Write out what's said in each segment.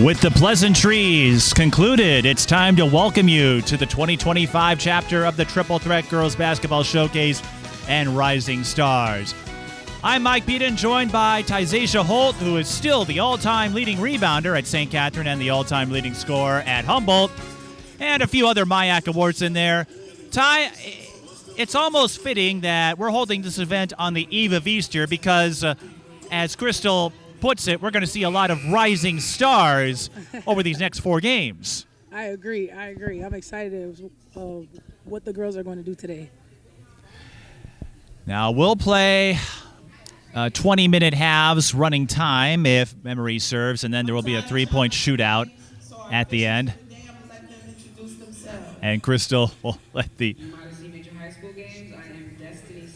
With the pleasantries concluded, it's time to welcome you to the 2025 chapter of the Triple Threat Girls Basketball Showcase and Rising Stars. I'm Mike Peden, joined by Tyzashia Holt, who is still the all-time leading rebounder at St. Catherine and the all-time leading scorer at Humboldt, and a few other MIAC awards in there. Ty, it's almost fitting that we're holding this event on the eve of Easter because, as Crystal puts it, we're going to see a lot of rising stars over these next 4 games. I agree. I'm excited of what the girls are going to do today. Now, we'll play 20-minute halves running time, if memory serves, and then there will be a 3-point shootout at the end. And Crystal will let the... You might have seen me at your high school games. I am Destiny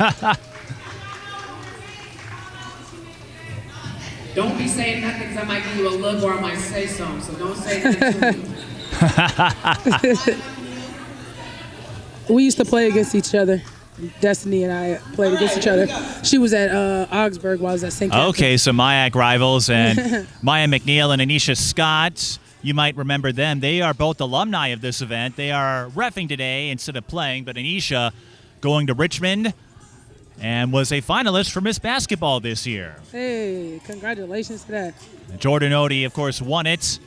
Scott. Don't be saying nothing because I might give you a look or I might say something, so don't say anything to me. We used to play against each other. Destiny and I played against each other. She was at Augsburg while I was at St. Catherine. Okay, so MIAC rivals, and Maya McNeil and Anisha Scott. You might remember them. They are both alumni of this event. They are reffing today instead of playing, but Anisha going to Richmond and was a finalist for Miss Basketball this year. Hey, congratulations to that. Jordan Odie, of course, won it.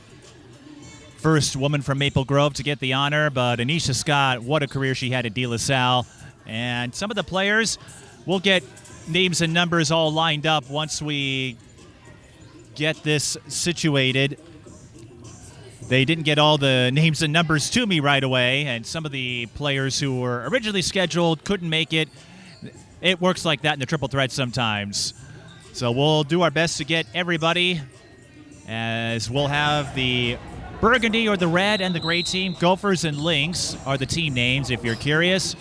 First woman from Maple Grove to get the honor, but Anisha Scott, what a career she had at De La Salle. And some of the players, we'll get names and numbers all lined up once we get this situated. They didn't get all the names and numbers to me right away, and some of the players who were originally scheduled couldn't make it. It works like that in the triple threat sometimes. So we'll do our best to get everybody, as we'll have the burgundy or the red and the gray team. Gophers and LYNX are the team names if you're curious.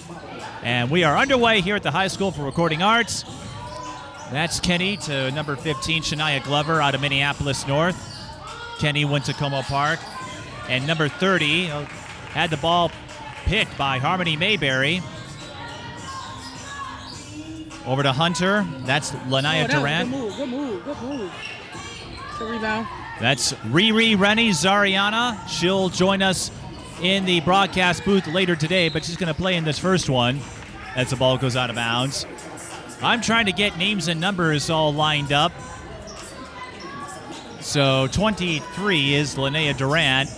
And we are underway here at the High School for Recording Arts. That's Kenney to number 15, Shanya Glover out of Minneapolis North. Kenney went to Como Park. And number 30 had the ball picked by Harmoni Mayberry. Over to Hunter. That's Lanaia Durant. Good move. Good rebound. That's Rennie Zarihana. She'll join us in the broadcast booth later today, but she's going to play in this first one as the ball goes out of bounds. I'm trying to get names and numbers all lined up. So 23 is Lanaia Durant.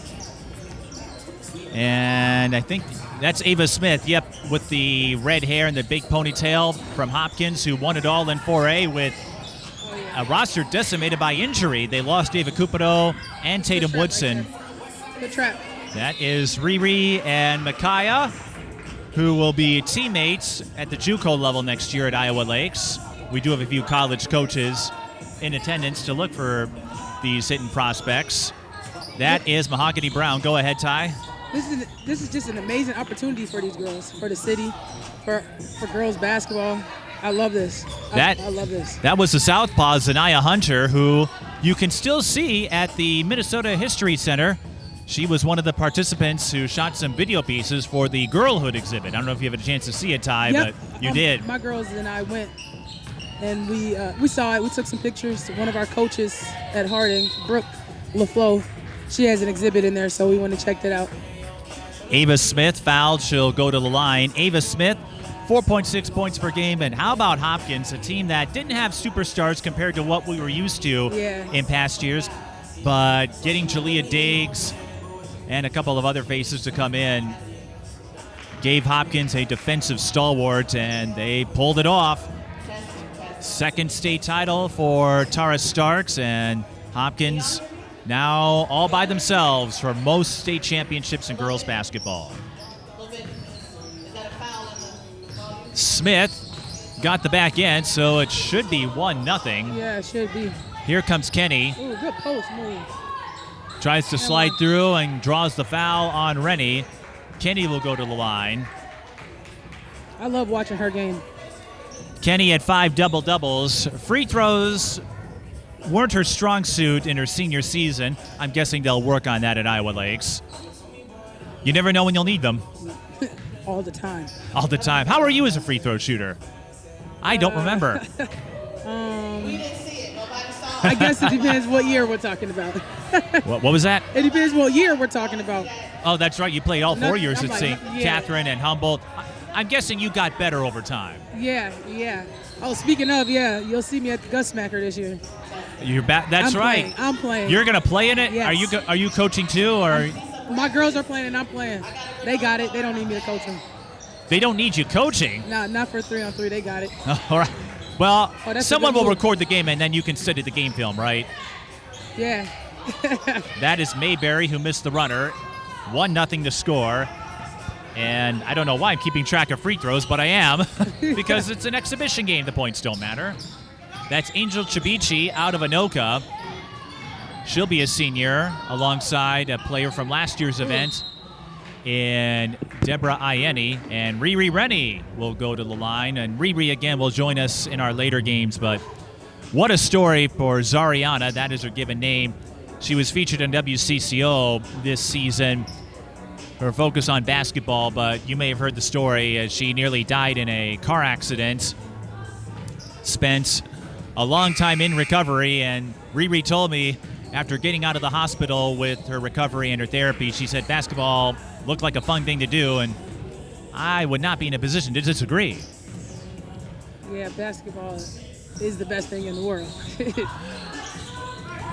And I think that's Ava Smith, yep, with the red hair and the big ponytail from Hopkins, who won it all in 4A with a roster decimated by injury. They lost David Cupido and Tatum Woodson. Good trap. That is Riri and Makyia, who will be teammates at the JUCO level next year at Iowa Lakes. We do have a few college coaches in attendance to look for these hidden prospects. That is Mahagony Brown. Go ahead, Ty. This is just an amazing opportunity for these girls, for the city, for girls basketball. I love this. I love this. That was the southpaw, Zaniah Hunter, who you can still see at the Minnesota History Center. She was one of the participants who shot some video pieces for the Girlhood exhibit. I don't know if you have a chance to see it, Ty, yep. but you did. My girls and I went, and we saw it. We took some pictures. One of our coaches at Harding, Brooke LaFleur, she has an exhibit in there, so we went and checked it out. Ava Smith fouled. She'll go to the line. Ava Smith, 4.6 points per game. And how about Hopkins, a team that didn't have superstars compared to what we were used to in past years, but getting Jalea Diggs and a couple of other faces to come in gave Hopkins a defensive stalwart, and they pulled it off. Second state title for Tara Starks, and Hopkins now all by themselves for most state championships in girls basketball. Smith got the back end, so it should be 1-0. Yeah, it should be. Here comes Kenney. Ooh, good post move. Tries to slide through and draws the foul on Rennie. Kenney will go to the line. I love watching her game. Kenney had 5 double-doubles. Free throws weren't her strong suit in her senior season. I'm guessing they'll work on that at Iowa Lakes. You never know when you'll need them. All the time. All the time. How are you as a free throw shooter? I don't remember. We didn't see it. Nobody saw I guess it depends what year we're talking about. What was that? It depends what year we're talking about. Oh, that's right. You played all 4 years I'm at like, St. yeah. Catherine and Humboldt. I'm guessing you got better over time. Yeah. Oh, speaking of, yeah, you'll see me at the Gus Smacker this year. You're back. That's right. I'm playing. You're gonna play in it. Yes. Are you coaching too, or My girls are playing and I'm playing. They got it. They don't need me to coach them. they don't need you coaching? Nah, not for 3-on-3. They got it. All right. Well, that's a someone good will move. record the game and then you can study the game film, right? Yeah. That is Mayberry who missed the runner. 1-0 to score. And I don't know why I'm keeping track of free throws, but I am because it's an exhibition game. The points don't matter. That's Angel Chebichi out of Anoka. She'll be a senior alongside a player from last year's event in Deborah Ieni. And Rennie will go to the line. And Riri again will join us in our later games. But what a story for Zarihana. That is her given name. She was featured on WCCO this season. Her focus on basketball, but you may have heard the story as she nearly died in a car accident. Spent a long time in recovery, and Riri told me after getting out of the hospital with her recovery and her therapy, she said basketball looked like a fun thing to do, and I would not be in a position to disagree. Yeah, basketball is the best thing in the world.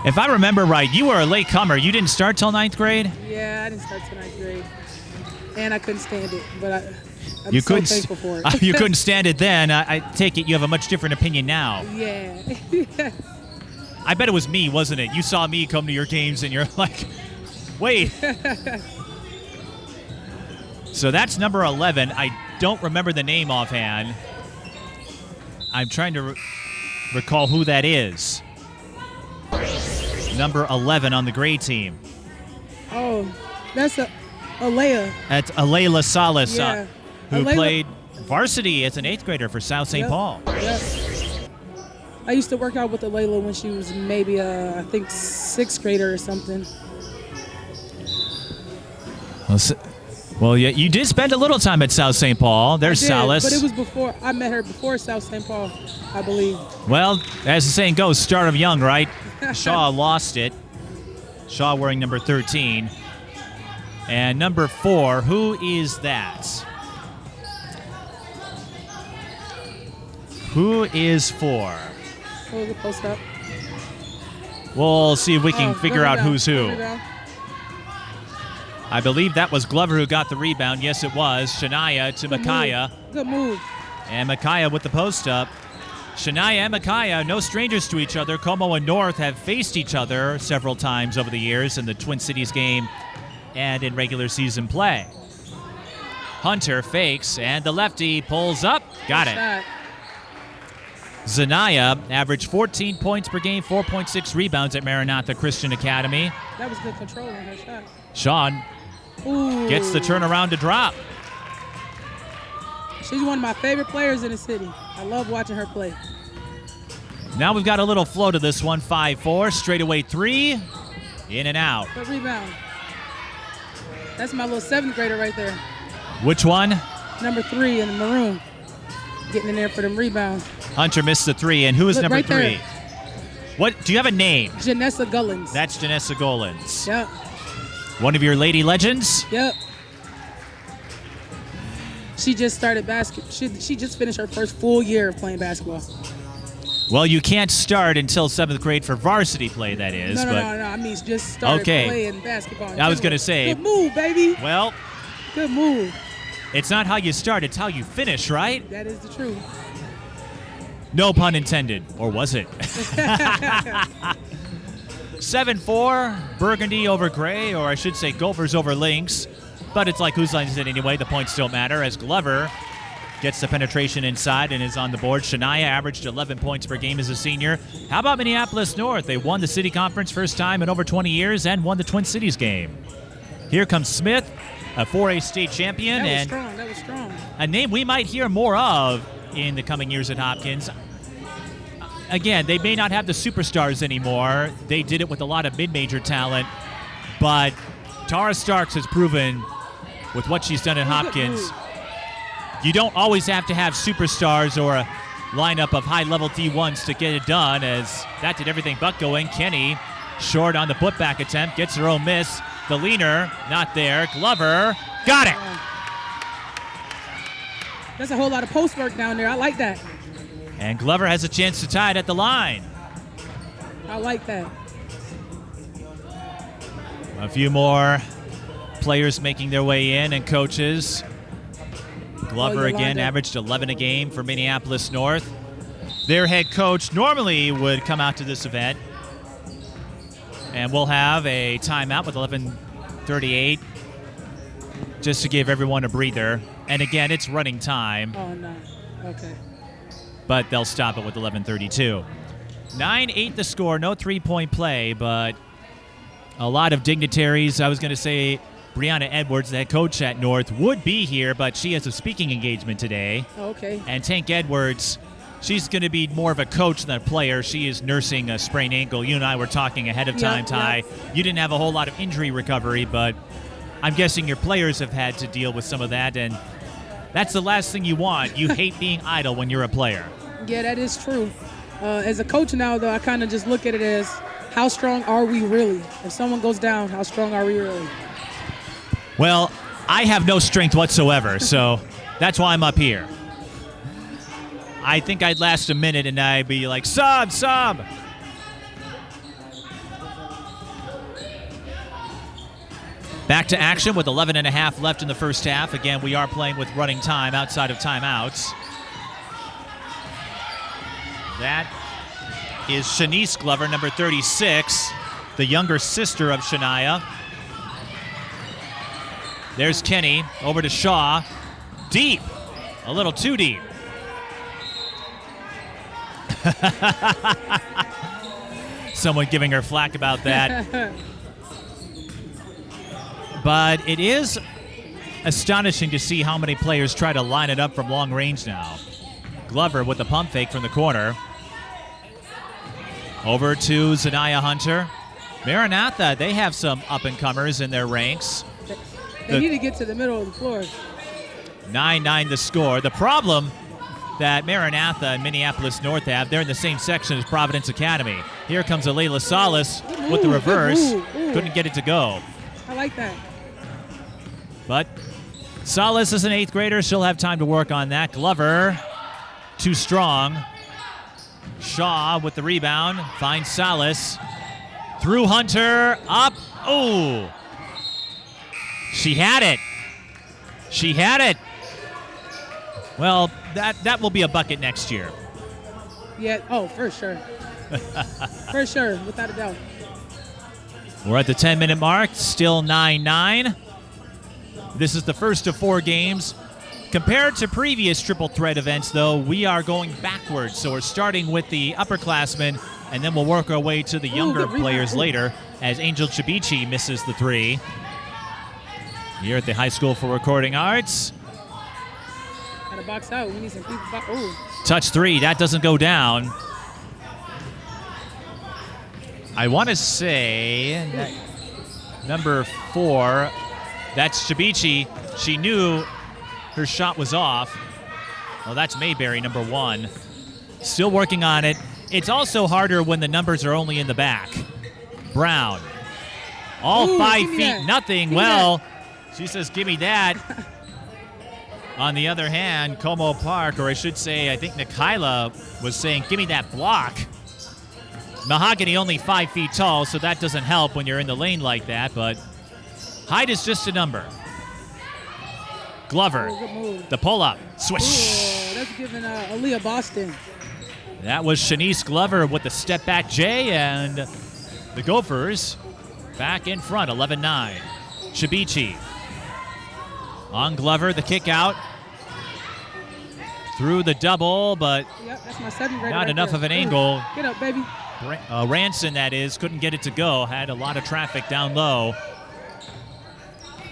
If I remember right, you were a late comer. You didn't start till 9th grade? Yeah, I didn't start till 9th grade. And I couldn't stand it, but I'm You so couldn't thankful for it. You couldn't stand it then. I take it you have a much different opinion now. Yeah. I bet it was me, wasn't it? You saw me come to your games and you're like, wait. So that's number 11. I don't remember the name offhand. I'm trying to recall who that is. Number 11 on the gray team. Oh, that's Alayla. That's Alayla Salas, Yeah. who Alayla- played varsity as an 8th grader for South St. Yep. Paul. Yep. I used to work out with Alayla when she was maybe, I think, 6th grader or something. Well, yeah, you did spend a little time at South St. Paul. There's I did, Salas. But it was before, I met her before South St. Paul, I believe. Well, as the saying goes, start of young, right? Shaw lost it. Shaw wearing number 13. And number 4, who is that? Who is 4? Hold the post up. We'll see if we can figure out who's who. Down. I believe that was Glover who got the rebound. Yes, it was. Shanya to Makyia. Good move. And Makyia with the post up. Shanya and Makyia, no strangers to each other. Como and North have faced each other several times over the years in the Twin Cities game and in regular season play. Hunter fakes, and the lefty pulls up. Got it. Shot. Zaniah averaged 14 points per game, 4.6 rebounds at Maranatha Christian Academy. That was good control on her shot. Sean Ooh. gets the turnaround to drop. She's one of my favorite players in the city. I love watching her play. Now we've got a little flow to this one. 5-4, straightaway 3, in and out. Good rebound. That's my little 7th grader right there. Which one? Number 3 in the maroon. Getting in there for them rebounds. Hunter missed the 3, and who is Look, number right 3? there. What? Do you have a name? Janessa Gullens. That's Janessa Gullens. Yep. One of your lady legends? Yep. She just started she just finished her first full year of playing basketball. Well, you can't start until 7th grade for varsity play, that is. No. but I mean, just started Okay. playing basketball. I was going to say. Good move, baby. Well, Good move. it's not how you start, it's how you finish, right? That is the truth. No pun intended. Or was it? 7-4, Burgundy over Gray, or I should say Gophers over LYNX. But it's like whose line is it anyway? The points don't matter as Glover gets the penetration inside and is on the board. Shanya averaged 11 points per game as a senior. How about Minneapolis North? They won the city conference first time in over 20 years and won the Twin Cities game. Here comes Smith, a 4A state champion, and That was strong. a name we might hear more of in the coming years at Hopkins. Again, they may not have the superstars anymore. They did it with a lot of mid-major talent, but Tara Starks has proven with what she's done at Hopkins, you don't always have to have superstars or lineup of high-level D1s to get it done, as that did everything but go in. Kenney short on the putback attempt, gets her own miss. The leaner, not there. Glover, got it. There's a whole lot of post work down there. I like that. And Glover has a chance to tie it at the line. I like that. A few more players making their way in, and coaches. Glover again averaged 11 a game for Minneapolis North. Their head coach normally would come out to this event. And we'll have a timeout with 11:38 just to give everyone a breather. And again, it's running time. Oh, no. Okay. But they'll stop it with 11:32. 9-8 the score, no three-point play, but a lot of dignitaries. I was going to say Brianna Edwards, the head coach at North, would be here, but she has a speaking engagement today. Okay. And Tank Edwards, she's going to be more of a coach than a player. She is nursing a sprained ankle. You and I were talking ahead of time, Ty. You didn't have a whole lot of injury recovery, but I'm guessing your players have had to deal with some of that, and that's the last thing you want. You hate being idle when you're a player. Yeah, that is true. As a coach now, though, I kind of just look at it as, how strong are we really? If someone goes down, how strong are we really? Well, I have no strength whatsoever, so that's why I'm up here. I think I'd last a minute and I'd be like, sub. Back to action with 11 and a half left in the first half. Again, we are playing with running time outside of timeouts. That is Shanyce Glover, number 36, the younger sister of Shanya. There's Kenney, over to Shaw. Deep, a little too deep. Someone giving her flack about that. But it is astonishing to see how many players try to line it up from long range now. Glover with the pump fake from the corner. Over to Zaniah Hunter. Maranatha, they have some up-and-comers in their ranks. They need to get to the middle of the floor. 9-9 the score. The problem that Maranatha and Minneapolis North have, they're in the same section as Providence Academy. Here comes Alayla Salas with the reverse. Couldn't get it to go. I like that. But Salas is an 8th grader. She'll have time to work on that. Glover, too strong. Shaw with the rebound. Finds Salas. Through Hunter. Up. Oh. She had it. She had it. Well, that will be a bucket next year. Yeah. Oh, for sure. For sure, without a doubt. We're at the 10-minute mark. Still 9-9. This is the first of 4 games. Compared to previous triple threat events, though, we are going backwards. So we're starting with the upperclassmen, and then we'll work our way to the younger players later as Angel Chebichi misses the 3. Here at the High School for Recording Arts. Got to box out. We need some people. Touch 3. That doesn't go down. I want to say that number 4, that's Chebichi. She knew her shot was off. Well, that's Mayberry, number 1. Still working on it. It's also harder when the numbers are only in the back. Brown. All 5 feet, nothing. Well, she says, give me that. On the other hand, Como Park, or I should say, I think Nikyla was saying, give me that block. Mahagony only 5 feet tall, so that doesn't help when you're in the lane like that, but height is just a number. Glover, the pull-up, swish. Ooh, that's giving Aaliyah Boston. That was Shanyce Glover with the step-back J, and the Gophers back in front, 11-9. Chebichi on Glover, the kick out. Through the double, but that's my 7th grader not right enough there. of an angle. Get up, baby. Ranson, that is, couldn't get it to go. Had a lot of traffic down low.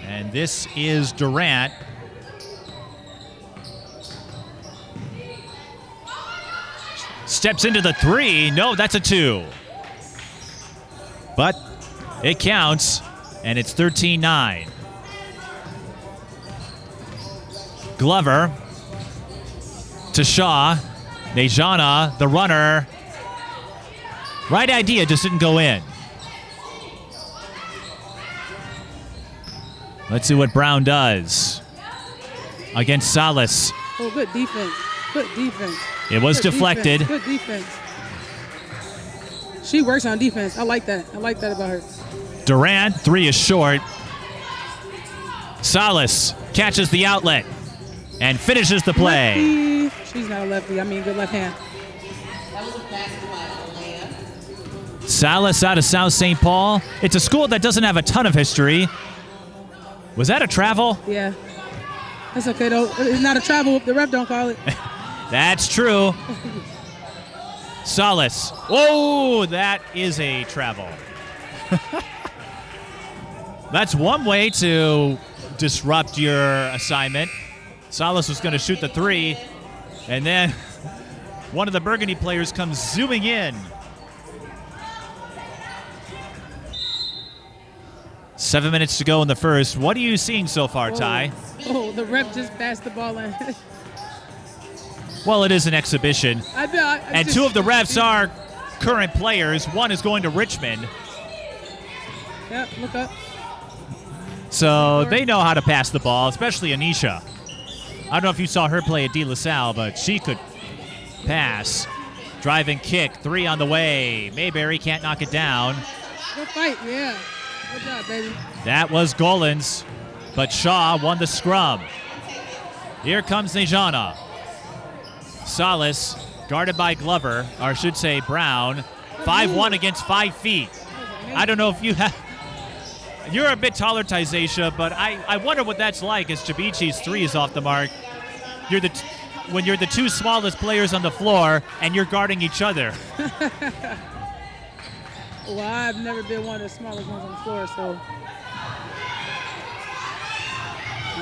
And this is Durant. Steps into the 3. No, that's a 2. But it counts, and it's 13-9. Glover to Shaw. Naijiona, the runner. Right idea, just didn't go in. Let's see what Brown does against Salas. Oh, good defense. Good defense. It was Good deflected. Defense. Good defense. She works on defense. I like that. I like that about her. Durant, 3 is short. Salas catches the outlet and finishes the play. Lefty. She's not a lefty. I mean, good left hand. That was a basket by Alayla. Salas out of South St. Paul. It's a school that doesn't have a ton of history. Was that a travel? Yeah. That's okay, though. It's not a travel if the ref don't call it. That's true. Salas. Whoa, that is a travel. That's one way to disrupt your assignment. Salas was going to shoot the 3, and then one of the Burgundy players comes zooming in. 7 minutes to go in the first. What are you seeing so far, Ty? Oh, the ref just passed the ball in. Well, it is an exhibition. And 2 of the refs are current players. 1 is going to Richmond. Yep, look up. So they know how to pass the ball, especially Anisha. I don't know if you saw her play at De La Salle, but she could pass. Driving kick, 3 on the way. Mayberry can't knock it down. Good fight, yeah. Good job, baby. That was Gullens, but Shaw won the scrum. Here comes Naijiona. Salas, guarded by Glover, or I should say Brown. 5'1" against 5 feet. I don't know if you have... You're a bit taller, Tyzashia, but I wonder what that's like as Chebichi's 3 is off the mark. When you're the 2 smallest players on the floor and you're guarding each other. Well, I've never been one of the smallest ones on the floor, so.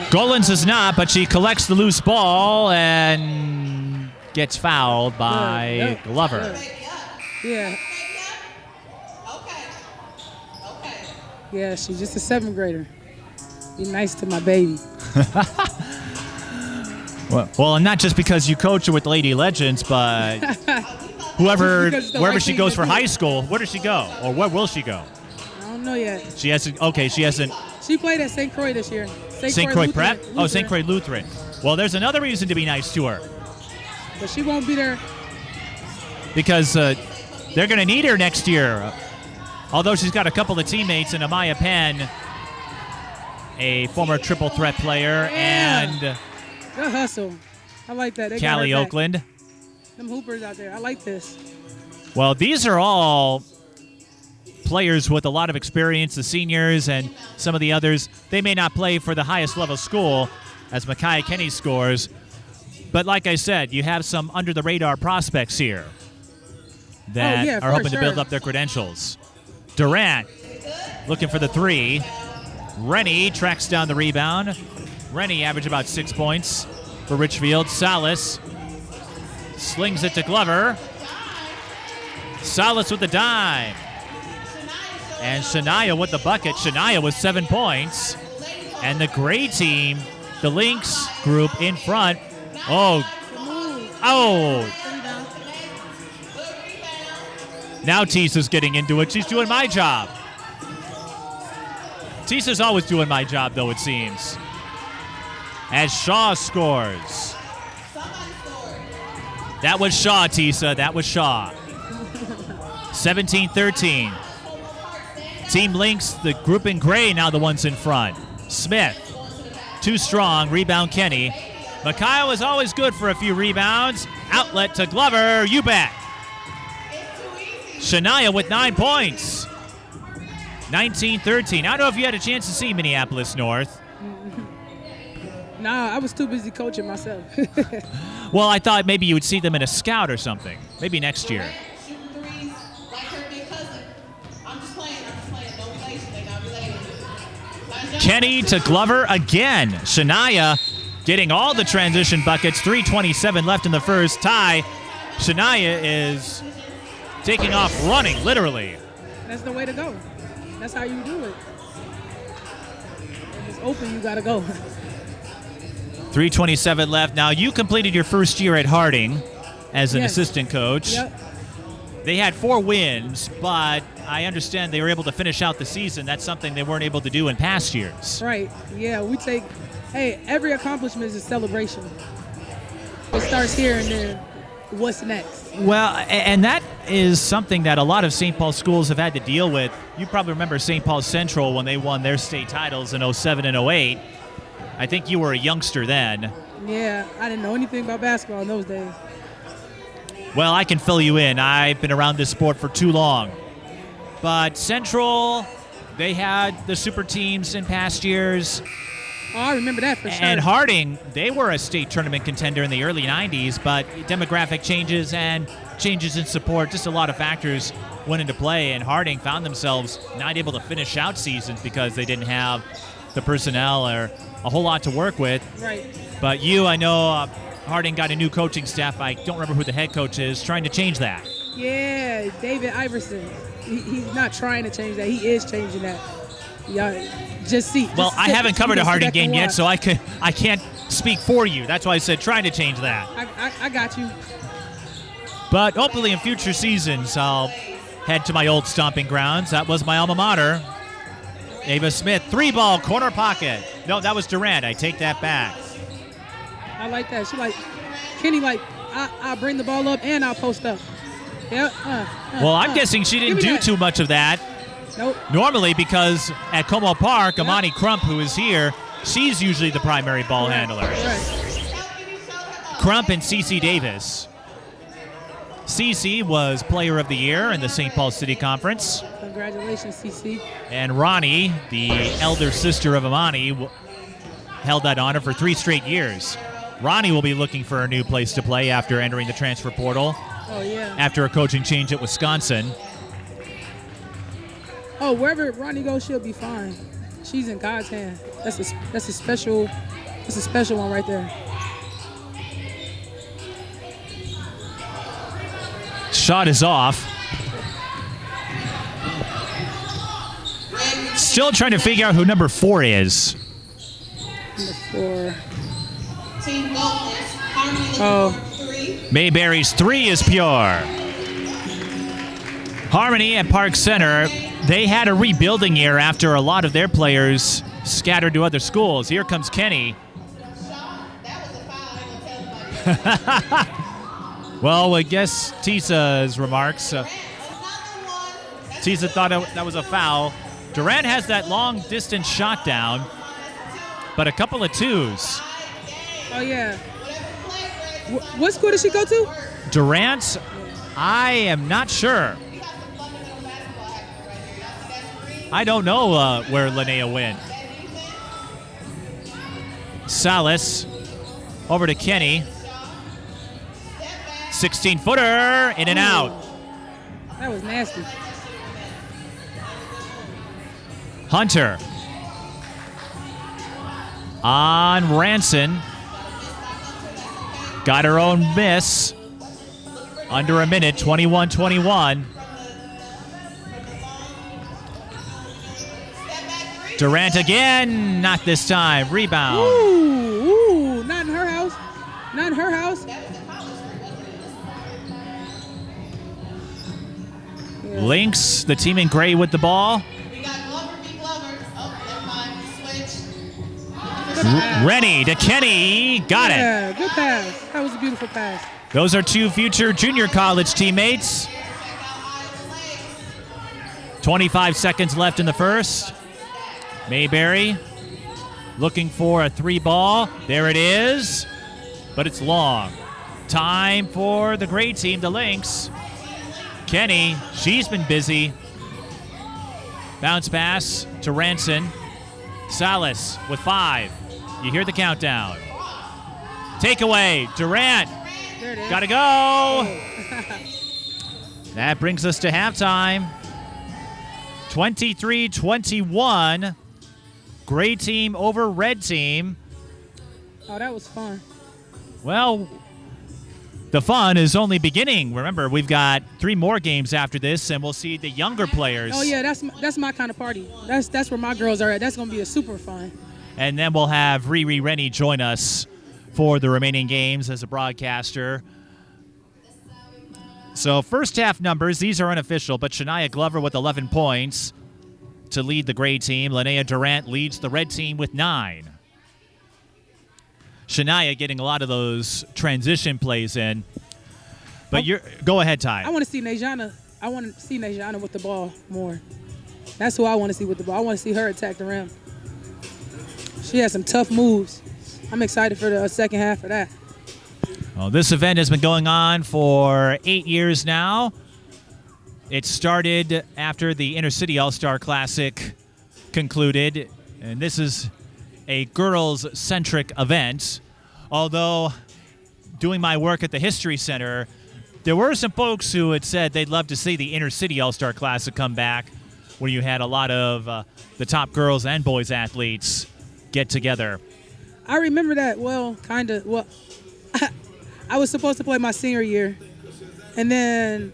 Gullens is not, but she collects the loose ball and gets fouled by Glover. Yeah. Yeah, she's just a 7th grader. Be nice to my baby. Well, and not just because you coach her with Lady Legends, but wherever she goes for high school, where does she go? Or where will she go? I don't know yet. She hasn't. Okay, she hasn't. She played at St. Croix this year. St. Croix Prep? Oh, St. Croix Lutheran. Well, there's another reason to be nice to her. But she won't be there. Because they're going to need her next year. Although she's got a couple of teammates in Emiya Penn, a former triple threat player, and good hustle. I like that. They Callie Oakland. Them hoopers out there. I like this. Well, these are all players with a lot of experience, the seniors and some of the others. They may not play for the highest level school as Makyia Kenney scores, but like I said, you have some under-the-radar prospects here that are hoping to build up their credentials. Durant looking for the 3. Rennie tracks down the rebound. Rennie averaged about 6 points for Richfield. Salas slings it to Glover. Salas with the dime. And Shanya with the bucket. Shanya with 7 points. And the gray team, the LYNX group in front. Oh. Now Tisa's getting into it. She's doing my job. Tisa's always doing my job, though, it seems. As Shaw scores. That was Shaw, Tisa. That was Shaw. 17-13. Team LYNX, the group in gray, now the ones in front. Smith, too strong. Rebound Kenney. Makyia was always good for a few rebounds. Outlet to Glover. You bet. Shanya with 9 points. 19-13. I don't know if you had a chance to see Minneapolis North. Nah, I was too busy coaching myself. Well, I thought maybe you would see them in a scout or something. Maybe next year. Kenney to Glover again. Shanya getting all the transition buckets. 3:27 left in the first. Tie. Shanya is taking off running, literally. That's the way to go. That's how you do it. If it's open, you got to go. 3:27 left. Now, you completed your first year at Harding. as an Yes. assistant coach. Yep. They had 4 wins, but I understand they were able to finish out the season. That's something they weren't able to do in past years. Right. Yeah, we take, every accomplishment is a celebration. It starts here and then what's next? Well, and that is something that a lot of St. Paul schools have had to deal with. You probably remember St. Paul Central when they won their state titles in 07 and 08. I think you were a youngster then. Yeah, I didn't know anything about basketball in those days. Well, I can fill you in. I've been around this sport for too long. But Central, they had the super teams in past years. Oh, I remember that for sure. And Harding, they were a state tournament contender in the early 90s, but demographic changes and changes in support, just a lot of factors went into play, and Harding found themselves not able to finish out seasons because they didn't have the personnel or a whole lot to work with. Right. But I know Harding got a new coaching staff. I don't remember who the head coach is, trying to change that. Yeah, David Iverson. He's not trying to change that. He is changing that. Y'all just see. Well, I haven't covered a Harding game yet, watch. so I can't speak for you. That's why I said trying to change that. I got you. But hopefully in future seasons, I'll head to my old stomping grounds. That was my alma mater. Ava Smith, 3-ball, corner pocket. No, that was Durant. I take that back. I like that. She like, Kenney like, I'll bring the ball up and I'll post up. Yeah. Well, I'm guessing she didn't do too much of that. Nope. Normally, because at Como Park, Amani Crump, who is here, she's usually the primary ball handler. Right. Crump and Cece Davis. Cece was Player of the Year in the St. Paul City Conference. Congratulations, CC. And Ronnie, the elder sister of Amani, held that honor for 3 straight years. Ronnie will be looking for a new place to play after entering the transfer portal. Oh, yeah. After a coaching change at Wisconsin. Oh, wherever Ronnie goes, she'll be fine. She's in God's hand. That's a special one right there. Shot is off. Still trying to figure out who number 4 is. Number 4. Team GOPHERS, Harmoni Oh. for 3. Mayberry's 3 is pure. Harmony at Park Center, they had a rebuilding year after a lot of their players scattered to other schools. Here comes Kenney. That was a foul. I ain't gonna tell anybody. Well, I guess Tisa's remarks. Tisa thought that was a foul. Durant has that long distance shot down, but a couple of 2s. Oh, yeah. What school did she go to? Durant, I am not sure. I don't know where Lanaia went. Salas over to Kenney. 16-footer, in and out. That was nasty. Hunter on Ranson. Got her own miss. Under a minute, 21-21. Durant again, not this time. Rebound. Ooh, not in her house. Not in her house. LYNX, the team in gray with the ball. We got Glover v. Glover. Oh, never mind. Switch. Rennie to Kenney. Got it. Yeah, good pass. That was a beautiful pass. Those are 2 future junior college teammates. 25 seconds left in the first. Mayberry looking for a 3-ball. There it is, but it's long. Time for the gray team, the LYNX. Kenney, she's been busy. Bounce pass to Ranson. Salas with 5. You hear the countdown. Takeaway, Durant. There it is. Gotta go. That brings us to halftime. 23-21. Gray team over red team. Oh, that was fun. Well, the fun is only beginning. Remember, we've got 3 more games after this, and we'll see the younger players. Oh yeah, that's my kind of party. That's where my girls are at. That's gonna be a super fun. And then we'll have Rennie join us for the remaining games as a broadcaster. So first half numbers, these are unofficial, but Shania Glover with 11 points to lead the gray team. Lanaia Durant leads the red team with 9. Shania getting a lot of those transition plays in. But go ahead, Ty. I want to see Naijiona. I want to see Naijiona with the ball more. That's who I want to see with the ball. I want to see her attack the rim. She has some tough moves. I'm excited for the second half of that. Well, this event has been going on for 8 years now. It started after the Intercity All-Star Classic concluded, and this is a girls-centric event. Although, doing my work at the History Center, there were some folks who had said they'd love to see the Intercity All-Star Classic come back, where you had a lot of the top girls and boys athletes get together. I remember that, well, kind of. Well, I was supposed to play my senior year, and then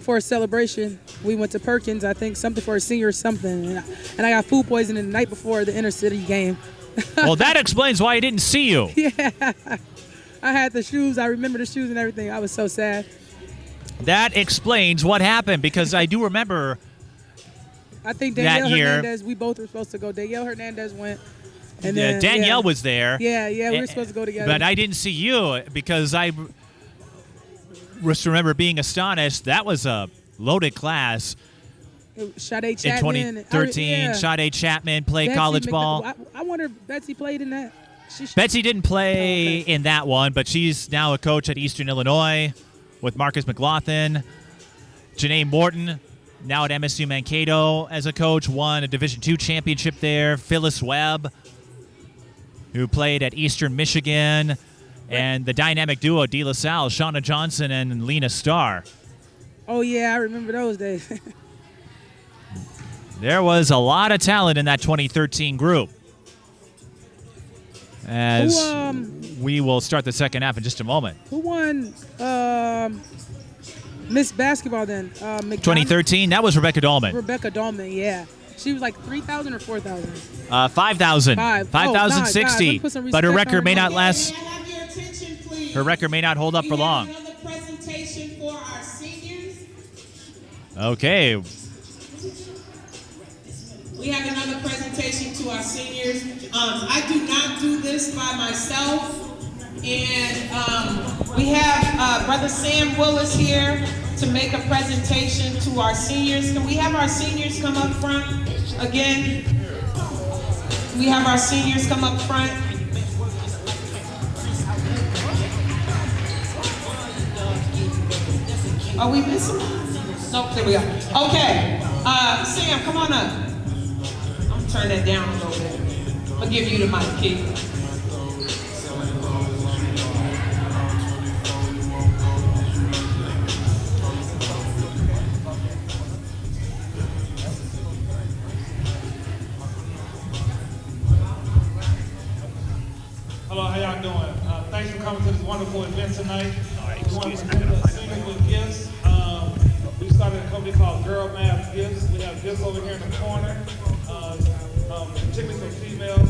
for a celebration, we went to Perkins, I think, something for a senior or something, and I got food poisoning the night before the Intercity game. Well, that explains why I didn't see you. Yeah. I had the shoes. I remember the shoes and everything. I was so sad. That explains what happened, because I do remember I think Danielle that year, Hernandez, we both were supposed to go. Danielle Hernandez went. And then, Danielle was there. Yeah, we were supposed to go together. But I didn't see you because I just remember being astonished. That was a loaded class. Sade Chapman. In 2013, Sade Chapman played college ball. I wonder if Betsy played in that. Betsy didn't play in that one, but she's now a coach at Eastern Illinois with Marcus McLaughlin. Janae Morton, now at MSU Mankato as a coach, won a Division II championship there. Phyllis Webb, who played at Eastern Michigan, and the dynamic duo De La Salle, Shauna Johnson and Lena Starr. Oh, yeah, I remember those days. There was a lot of talent in that 2013 group. As we will start the second half in just a moment. Who won Miss Basketball then? 2013, that was Rebecca Dahlman. Rebecca Dahlman, yeah. She was like 3,000 or 4,000? 5,000. 5,060. But her record may not last. Her record may not hold up for long. Another presentation for our seniors. Okay. We have another presentation to our seniors. I do not do this by myself. And we have Brother Sam Willis here to make a presentation to our seniors. Can we have our seniors come up front again? We have our seniors come up front. Are we missing? Nope, there we go. Okay, Sam, come on up. I'm gonna turn that down a little bit. I'll give you the mic, kid. Hello, how y'all doing? Thanks for coming to this wonderful event tonight. We want to present the seniors with gifts. We started a company called Girl Math Gifts. We have gifts over here in the corner, particularly for females,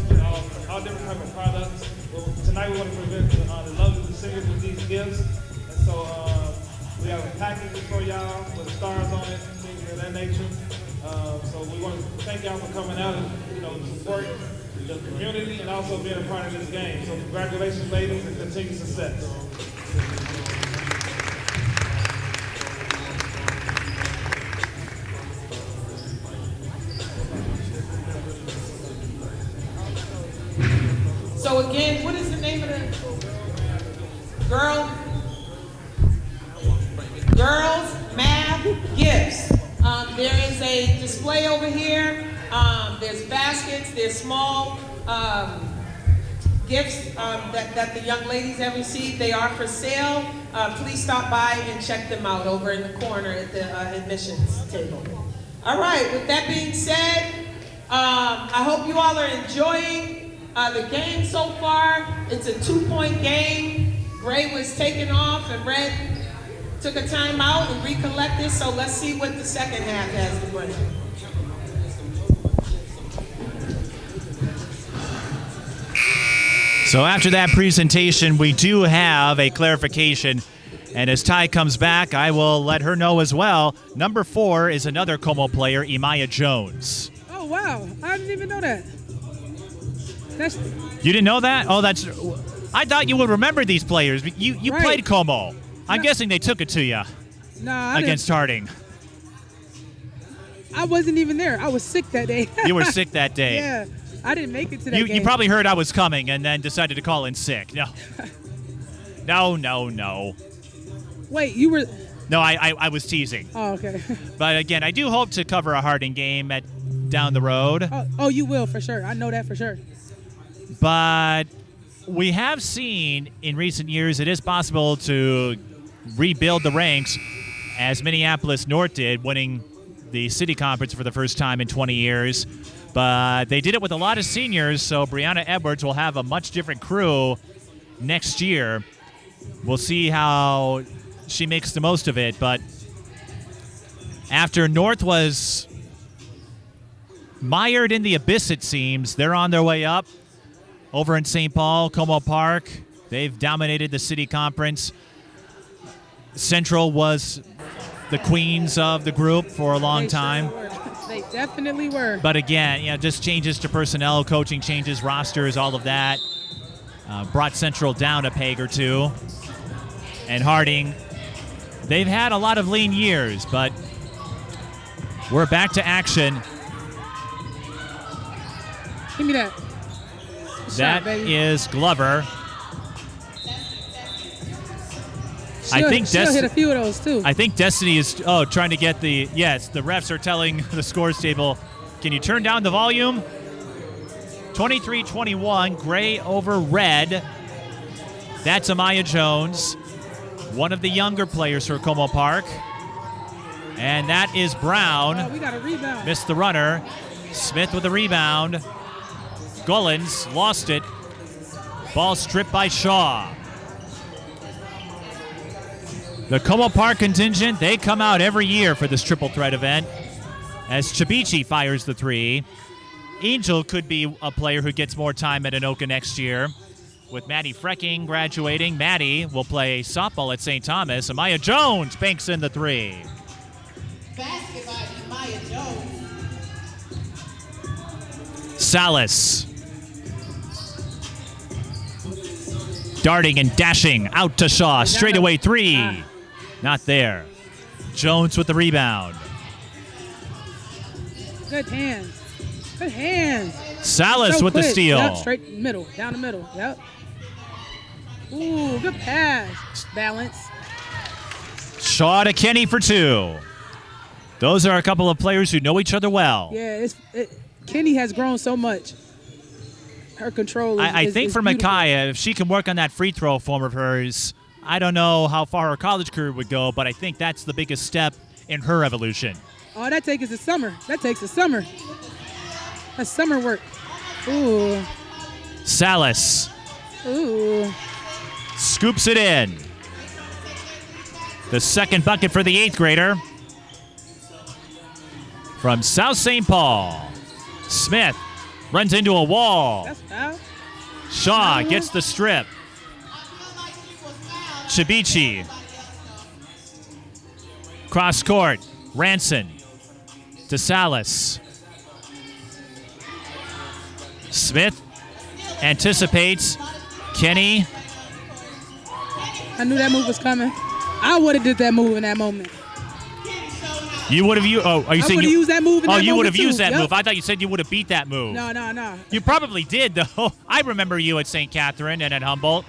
all different type of products. Well, tonight we want to present the love of the seniors with these gifts. And so we have a package for y'all with stars on it, things of that nature. So we want to thank y'all for coming out and support the community and also being a part of this game. So congratulations, ladies, and continued success. So again, what is the name of the Girls Math Gifts? There is a display over here. There's baskets, there's small gifts that the young ladies have received. They are for sale. Please stop by and check them out over in the corner at the admissions table. All right, with that being said, I hope you all are enjoying the game so far. It's a 2-point game. Gray was taken off and Red took a timeout and recollected, so let's see what the second half has to bring. So after that presentation, we do have a clarification. And as Ty comes back, I will let her know as well. Number 4 is another Como player, Emiya Jones. Oh, wow. I didn't even know that. You didn't know that? Oh, that's... I thought you would remember these players. You Right. played Como. I'm guessing they took it to you Nah, against Harding. I wasn't even there. I was sick that day. You were sick that day. Yeah. I didn't make it to that game. You probably heard I was coming and then decided to call in sick. No. Wait, you were... No, I was teasing. Oh, okay. But again, I do hope to cover a Harding game down the road. Oh, you will for sure. I know that for sure. But we have seen in recent years it is possible to rebuild the ranks, as Minneapolis North did, winning the city conference for the first time in 20 years. But they did it with a lot of seniors, so Brianna Edwards will have a much different crew next year. We'll see how she makes the most of it. But after North was mired in the abyss, it seems, they're on their way up. Over in St. Paul, Como Park, they've dominated the city conference. Central was the queens of the group for a long time. They definitely were. But again, just changes to personnel, coaching changes, rosters, all of that brought Central down a peg or two. And Harding, they've had a lot of lean years, but we're back to action. Give me that. That is Glover. She'll hit a few of those too. I think Destiny is trying to get the refs are telling the scores table, can you turn down the volume? 23-21, gray over red. That's Emiya Jones, one of the younger players for Como Park. And that is Brown. Oh, we got a rebound. Missed the runner. Smith with a rebound. Gullens lost it. Ball stripped by Shaw. The Como Park contingent, they come out every year for this triple threat event. As Chebichi fires the three. Angel could be a player who gets more time at Anoka next year. With Maddie Frecking graduating, Maddie will play softball at St. Thomas. Emiya Jones banks in the three. Basket by Emiya Jones. Salas. Darting and dashing out to Shaw. Straightaway three. Not there. Jones with the rebound. Good hands. Good hands. Salas So with the quick. steal. Yep, straight middle. Down the middle. Yep. Ooh, good pass. Balance. Shaw to Kenney for two. Those are a couple of players who know each other well. Yeah, Kenney has grown so much. Her control is I think is for beautiful. Makyia, if she can work on that free throw form of hers, I don't know how far her college career would go, but I think that's the biggest step in her evolution. Oh, that takes us a summer. That takes a summer. That's summer work. Ooh. Salas Ooh. scoops it in. The second bucket for the 8th grader from South St. Paul. Smith runs into a wall. That's foul. Shaw gets the strip. Chebichi. Cross court. Ranson to Salas. Smith anticipates. Kenney. I knew that move was coming. I would have did that move in that moment. You would have used. Oh, are you I saying would have used that move in that moment you would have used too. that Yep. move. I thought you said you would have beat that move. No. You probably did, though. I remember you at St. Catherine and at Humboldt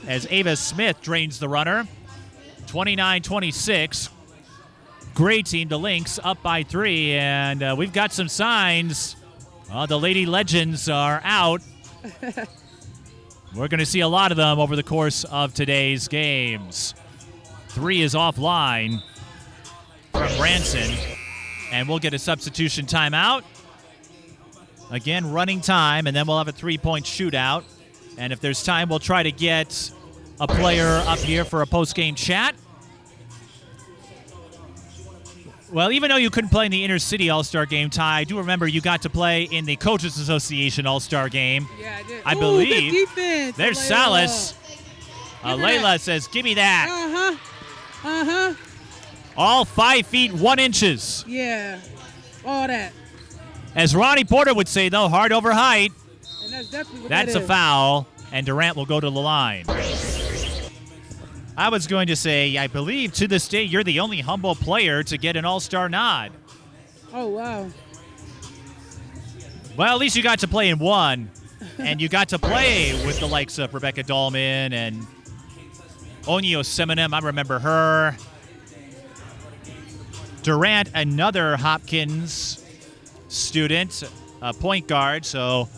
as Ava Smith drains the runner. 29-26. Great team. The LYNX up by 3, and we've got some signs. The Lady Legends are out. We're going to see a lot of them over the course of today's games. 3 is offline from Ranson, and we'll get a substitution timeout. Again, running time, and then we'll have a 3-point shootout. And if there's time, we'll try to get a player up here for a post-game chat. Well, even though you couldn't play in the Intercity All-Star Game, Ty, I do remember you got to play in the Coaches Association All-Star Game. Yeah, I did. I Ooh, believe. good defense. There's Alayla. Salas. Alayla says, give me that. Uh-huh. All 5 feet 1 inches. Yeah. All that. As Ronnie Porter would say, though, hard over height. And that's definitely what That's that a is. foul, and Durant will go to the line. I was going to say, I believe to this day you're the only Humboldt player to get an all-star nod. Oh, wow. Well, at least you got to play in one, and you got to play with the likes of Rebecca Dahlman and Onyo Seminem. I remember her. Durant, another Hopkins student, a point guard. So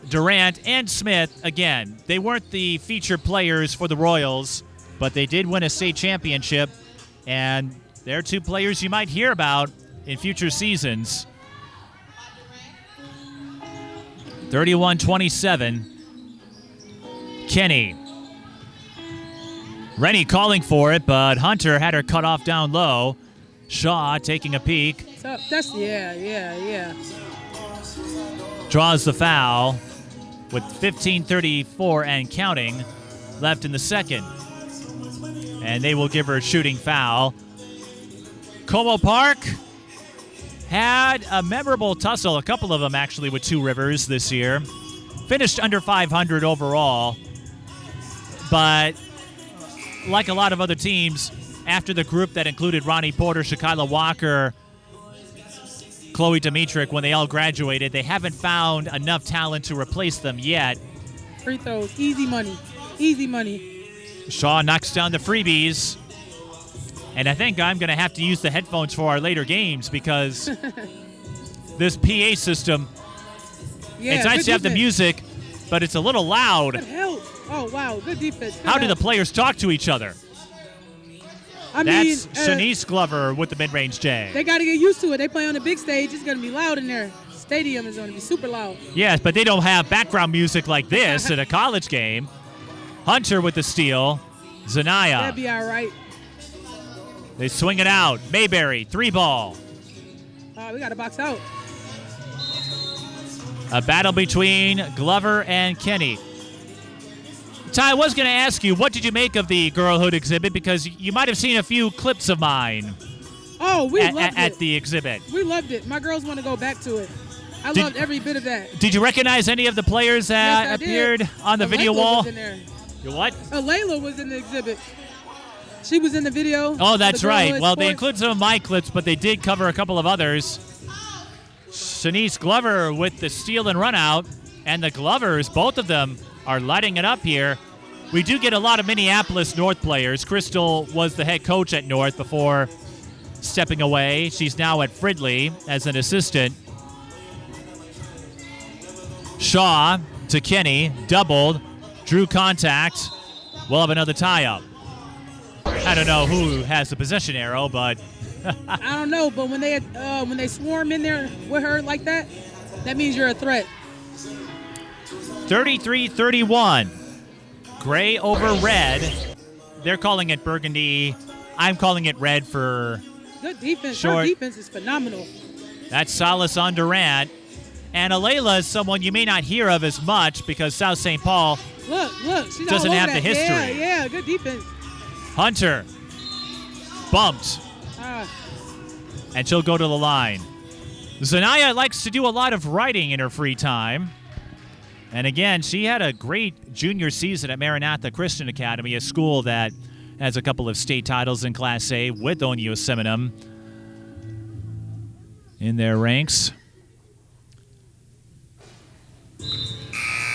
Durant and Smith, again, they weren't the featured players for the Royals, but they did win a state championship, and they're 2 players you might hear about in future seasons. 31-27. Kenney. Rennie calling for it, but Hunter had her cut off down low. Shaw taking a peek. So that's, yeah. Draws the foul with 15:34 and counting left in the second. And they will give her a shooting foul. Como Park had a memorable tussle, a couple of them actually, with Two Rivers this year. Finished under 500 overall. But like a lot of other teams, after the group that included Ronnie Porter, Shakila Walker, Chloe Dimitrick, when they all graduated, they haven't found enough talent to replace them yet. Free throws. Easy money. Easy money. Shaw knocks down the freebies. And I think I'm going to have to use the headphones for our later games because this PA system, Yeah, it's nice to have the music, but it's a little loud. Good help. Oh, wow. Good defense. Good How do the help. players talk to each other? I That's mean, Shanyce Glover with the mid-range J. they got to get used to it. They play on the big stage. It's going to be loud in there. Stadium is going to be super loud. Yes, but they don't have background music like this at a college game. Hunter with the steal. Zaniah. That'd be all right. They swing it out. Mayberry, 3-ball. We got to box out. A battle between Glover and Kenney. Ty, I was going to ask you, what did you make of the girlhood exhibit? Because you might have seen a few clips of mine Oh, we loved it. at the exhibit. We loved it. My girls want to go back to it. I Did- loved every bit of that. Did you recognize any of the players that Yes, I did. appeared on the Alayla video wall? Was in there. You what? Alayla was in the exhibit. She was in the video. Oh, that's The right. girlhood Well, they sports. include some of my clips, but they did cover a couple of others. Shanyce Glover with the steal and run out, and the Glovers, both of them, are lighting it up here. We do get a lot of Minneapolis North players. Crystal was the head coach at North before stepping away. She's now at Fridley as an assistant. Shaw to Kenney, doubled, drew contact. We'll have another tie-up. I don't know who has the possession arrow, but I don't know, but when they swarm in there with her like that, that means you're a threat. 33-31. Gray over red. They're calling it burgundy. I'm calling it red for Good defense. Short. Her defense is phenomenal. that's Salas on Durant. And Alayla is someone you may not hear of as much because South St. Paul. Look, she's Doesn't all over have the that. history. Yeah, good defense. Hunter bumped, and she'll go to the line. Zaniah likes to do a lot of writing in her free time. And again, she had a great junior season at Maranatha Christian Academy, a school that has a couple of state titles in Class A with Onyo Seminem in their ranks.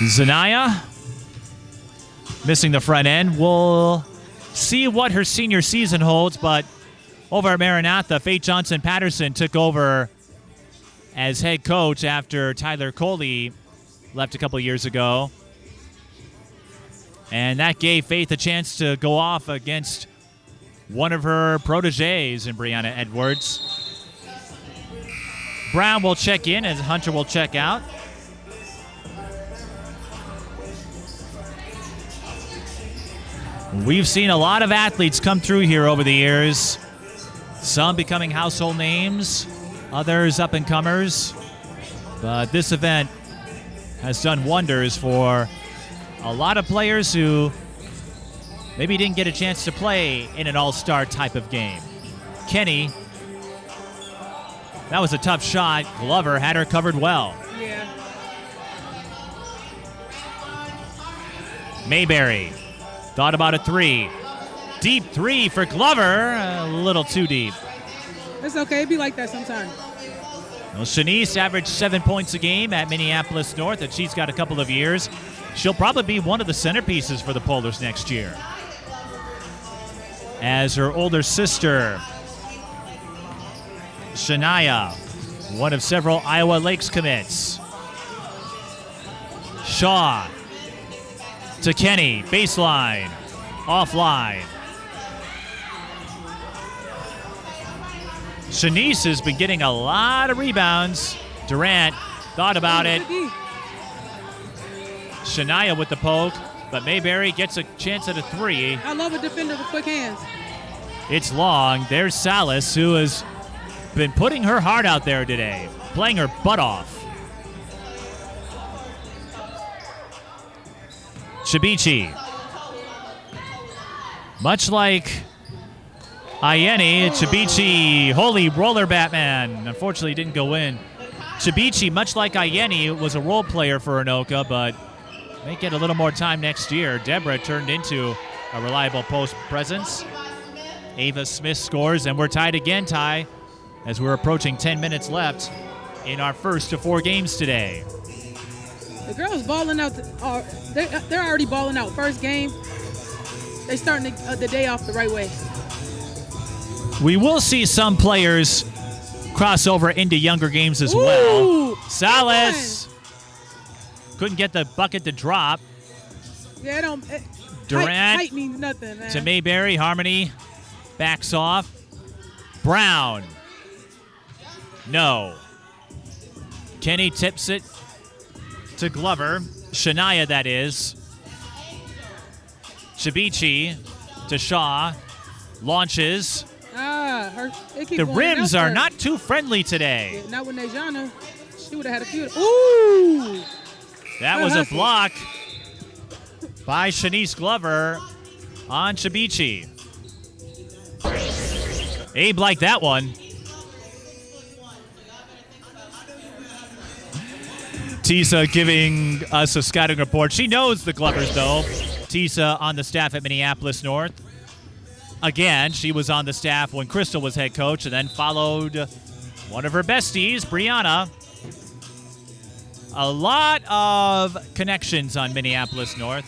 Zaniah missing the front end. We'll see what her senior season holds, but over at Maranatha, Faith Johnson-Patterson took over as head coach after Tyler Coley left a couple years ago. And that gave Faith a chance to go off against one of her proteges in Brianna Edwards. Brown will check in as Hunter will check out. We've seen a lot of athletes come through here over the years. Some becoming household names, others up-and-comers. But this event has done wonders for a lot of players who maybe didn't get a chance to play in an all-star type of game. Kenney, that was a tough shot. Glover had her covered well. Yeah. Mayberry thought about a three. Deep three for Glover, a little too deep. It's okay. It'd be like that sometimes. Well, Shanyce averaged 7 points a game at Minneapolis North, and she's got a couple of years. She'll probably be one of the centerpieces for the Polars next year. As her older sister, Shanya, one of several Iowa Lakes commits. Shaw to Kenney, baseline, offline. Shanyce has been getting a lot of rebounds. Durant thought about it. Shanya with the poke, but Mayberry gets a chance at a three. I love a defender with quick hands. It's long. There's Salas, who has been putting her heart out there today, playing her butt off. Chebichi. Much like Ayeni, Chebichi, holy roller Batman. Unfortunately, didn't go in. Chebichi, much like Ayeni, was a role player for Anoka, but may get a little more time next year. Deborah turned into a reliable post presence. Ava Smith scores, and we're tied again, Ty, as we're approaching 10 minutes left in our first of 4 games today. The girls balling out. They're already balling out. First game, they starting the day off the right way. We will see some players cross over into younger games as well. Salas couldn't get the bucket to drop. Yeah, Durant height means nothing, man. to Mayberry. Harmoni backs off. Brown. No. Kenney tips it to Glover. Shanya, that is. Chebichi to Shaw. Launches. The rims are not too friendly today. Yeah, not with Naijiona. She would have had a few. Ooh! That was a block by Shanyce Glover on Chebichi. Abe liked that one. Tisa giving us a scouting report. She knows the Glovers, though. Tisa on the staff at Minneapolis North. Again, she was on the staff when Crystal was head coach, and then followed one of her besties, Brianna. A lot of connections on Minneapolis North,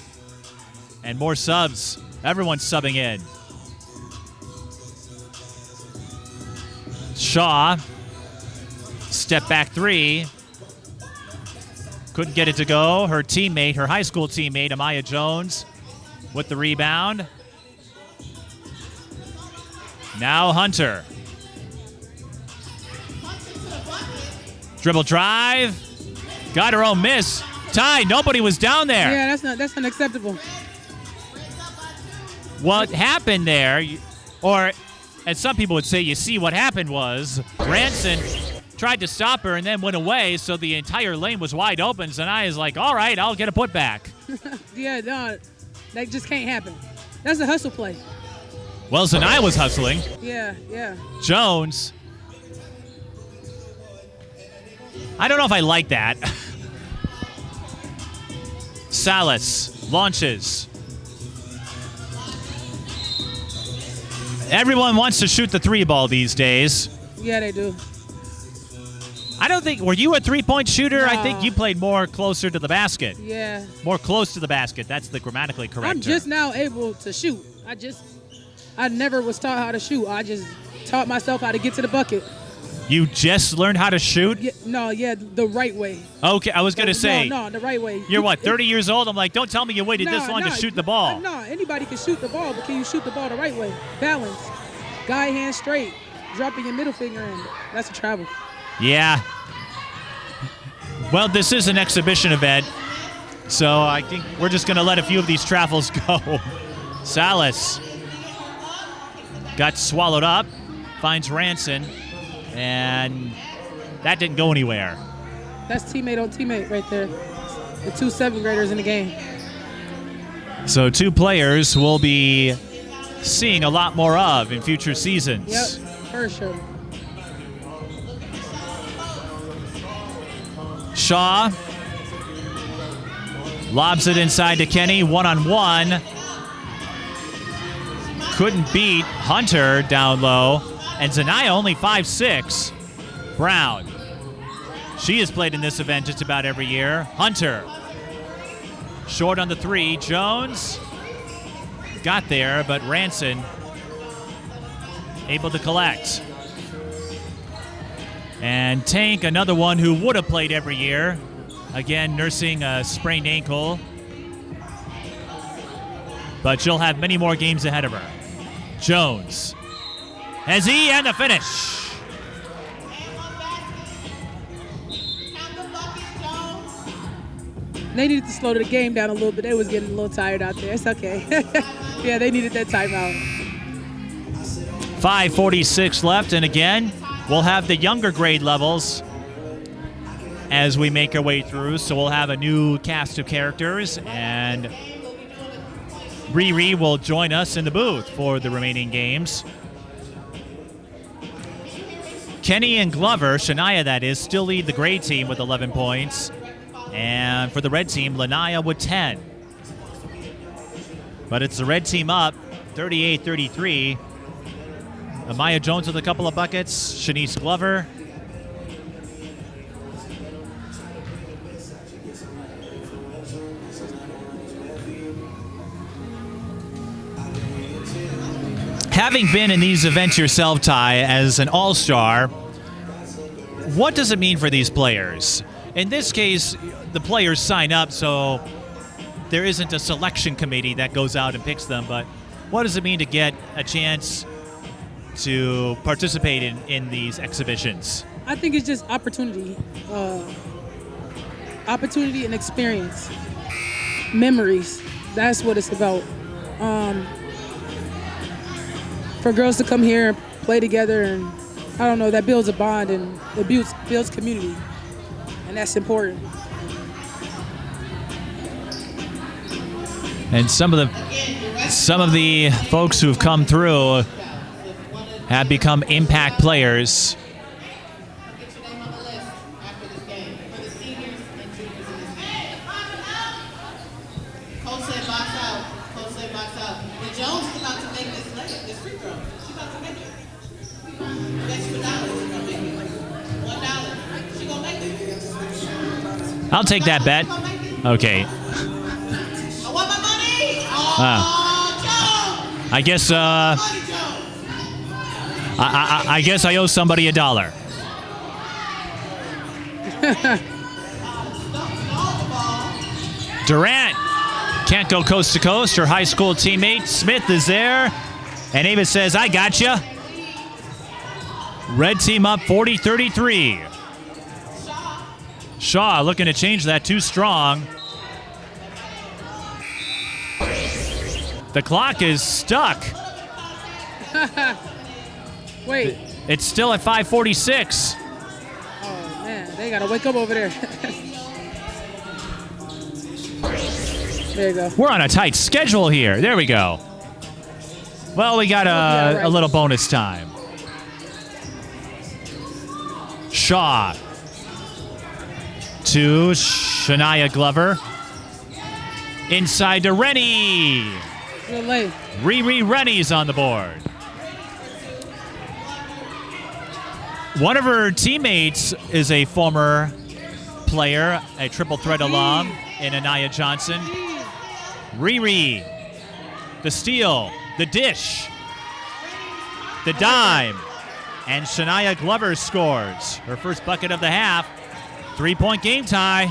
and more subs. Everyone's subbing in. Shaw, step back three. Couldn't get it to go. Her teammate, her high school teammate, Emiya Jones, with the rebound. Now Hunter. Dribble drive. Got her own miss. Ty, nobody was down there. Yeah, that's unacceptable. What happened there, or as some people would say, you see what happened was Ranson tried to stop her and then went away, so the entire lane was wide open. Zaniah is like, all right, I'll get a putback. Yeah, no, that just can't happen. That's a hustle play. Well, Zaniah was hustling. Yeah. Jones. I don't know if I like that. Salas launches. Everyone wants to shoot the 3-ball these days. Yeah, they do. I don't think, were you a 3-point shooter? No. I think you played more closer to the basket. Yeah. More close to the basket. That's the grammatically correct I'm just now able to shoot. I never was taught how to shoot. I just taught myself how to get to the bucket. You just learned how to shoot? Yeah, the right way. Okay, I was going to say. No, the right way. You're what, 30 years old? I'm like, don't tell me you waited this long to shoot the ball. No, anybody can shoot the ball, but can you shoot the ball the right way? Balance. Guy hand straight. Dropping your middle finger in. That's a travel. Yeah. Well, this is an exhibition event, so I think we're just going to let a few of these travels go. Salas got swallowed up, finds Ranson, and that didn't go anywhere. That's teammate on teammate right there. The 2 7th graders in the game. So 2 players will be seeing a lot more of in future seasons. Yep, for sure. Shaw lobs it inside to Kenney, one-on-one. Couldn't beat Hunter down low. And Zaniah only 5'6". Brown. She has played in this event just about every year. Hunter. Short on the 3. Jones got there, but Ranson able to collect. And Tank, another one who would have played every year. Again, nursing a sprained ankle. But she'll have many more games ahead of her. Jones. Has he, and the finish. They needed to slow the game down a little bit. They was getting a little tired out there. It's okay. Yeah, they needed that timeout. 5:46 left, and again, we'll have the younger grade levels as we make our way through. So we'll have a new cast of characters, and Riri will join us in the booth for the remaining games. Kenney and Glover, Shanya that is, still lead the gray team with 11 points. And for the red team, Lanaia with 10. But it's the red team up, 38-33. Emiya Jones with a couple of buckets. Shanyce Glover. Having been in these events yourself, Ty, as an all-star, what does it mean for these players? In this case, the players sign up, so there isn't a selection committee that goes out and picks them, but what does it mean to get a chance to participate in these exhibitions? I think it's just opportunity. Opportunity and experience. Memories. That's what it's about. For girls to come here and play together, and I don't know, that builds a bond and it builds community. And that's important. And some of the folks who've come through have become impact players. I'll take that bet. Okay. I guess I guess I owe somebody $1. Durant can't go coast to coast. Her high school teammate Smith is there, and Ava says, "I got you." Red team up 40-33. Shaw looking to change that, too strong. The clock is stuck. Wait. It's still at 5:46. Oh, man. They got to wake up over there. There you go. We're on a tight schedule here. There we go. Well, we got a little bonus time. Shaw to Shanya Glover. Inside to Rennie. Riri Rennie's on the board. One of her teammates is a former player, a triple threat alum in Anaya Johnson. Riri, the steal, the dish, the dime, and Shanya Glover scores her first bucket of the half. 3-point game tie.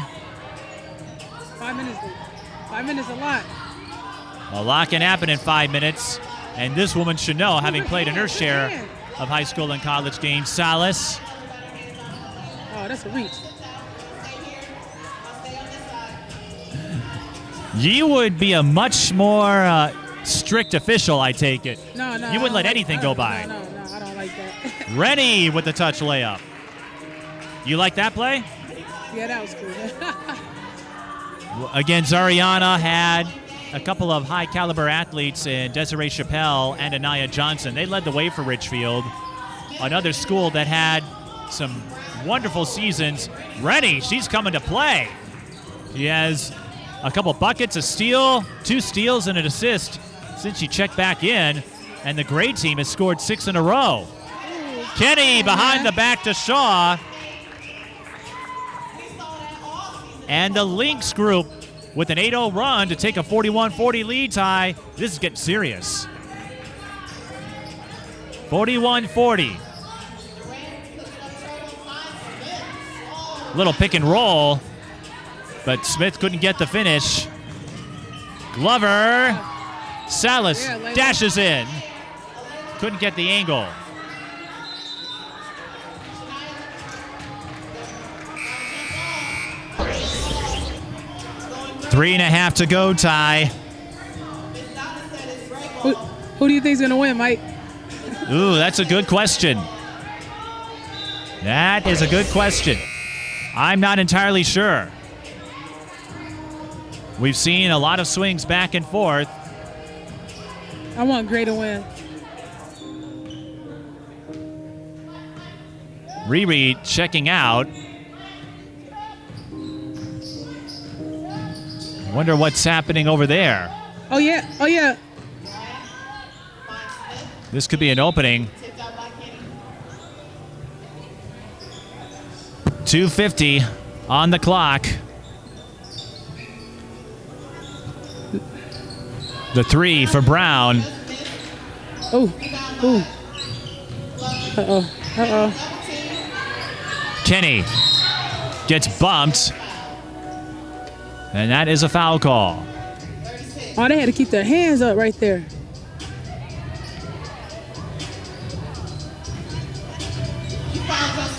5 minutes. 5 minutes a lot. A lot can happen in 5 minutes, and this woman should know, having played in her share of high school and college games. Salas. Oh, that's a reach. You would be a much more strict official, I take it. No. You wouldn't let anything go by. No, I don't like that. Rennie with the touch layup. You like that play? Yeah, that was cool. Again, Zarihana had a couple of high-caliber athletes in Desiree Chappelle and Anaya Johnson. They led the way for Richfield, another school that had some wonderful seasons. Rennie, she's coming to play. She has a couple buckets, a steal, 2 steals, and an assist since she checked back in, and the grade team has scored 6 in a row. Kenney behind the back to Shaw. And the LYNX group with an 8-0 run to take a 41-40 lead tie. This is getting serious. 41-40. Little pick and roll, but Smith couldn't get the finish. Glover. Salas dashes in. Couldn't get the angle. Three and a half to go, Ty. Who do you think is going to win, Mike? Ooh, that's a good question. That is a good question. I'm not entirely sure. We've seen a lot of swings back and forth. I want Gray to win. Riri checking out. Wonder what's happening over there. Oh, yeah. Oh, yeah. This could be an opening. 2:50 on the clock. The 3 for Brown. Oh. Ooh. Uh-oh. Uh-oh. Kenney gets bumped. And that is a foul call. Oh, they had to keep their hands up right there.